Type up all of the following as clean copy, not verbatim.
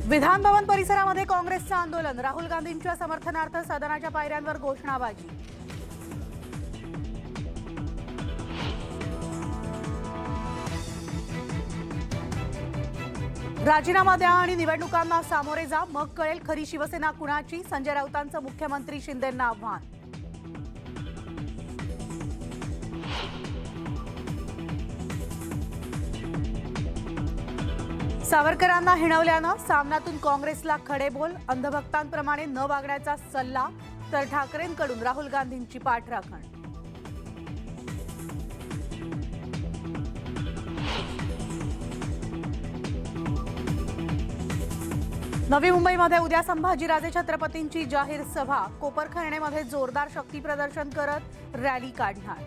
विधान भवन परिसरामध्ये काँग्रेसचं आंदोलन, राहुल गांधींच्या समर्थनार्थ सदनाच्या पायऱ्यांवर घोषणाबाजी। राजीनामा द्या आणि निवडणुकांना सामोरे जा, मग कळेल खरी शिवसेना कुणाची, संजय राऊतांचं मुख्यमंत्री शिंदेंना आव्हान। सावरकरांना हिणवल्यानं सामनातून काँग्रेसला खडेबोल, अंधभक्तांप्रमाणे न वागण्याचा सल्ला, तर ठाकरेंकडून राहुल गांधींची पाठराखण। नवी मुंबईमध्ये उद्या संभाजीराजे छत्रपतींची जाहीर सभा, कोपरखैरणेमध्ये जोरदार शक्ती प्रदर्शन करत रॅली काढणार।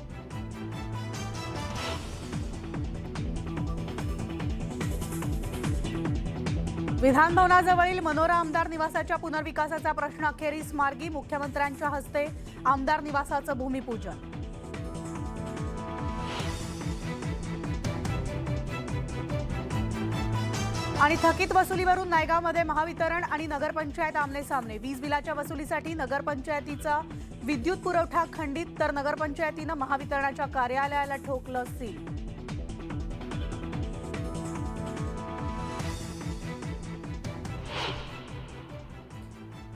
विधान भवनाजवळील मनोरा आमदार निवासाच्या पुनर्विकासाचा प्रश्न अखेरीस मार्गी, मुख्यमंत्र्यांच्या हस्ते आमदार निवासाचं भूमिपूजन। आणि थकीत वसुलीवरून नायगावमध्ये महावितरण आणि नगरपंचायत आमने-सामने, वीज बिलाच्या वसुलीसाठी नगरपंचायतीचा विद्युत पुरवठा खंडित, तर नगरपंचायतीनं महावितरणाच्या कार्यालयाला ठोकलं सील।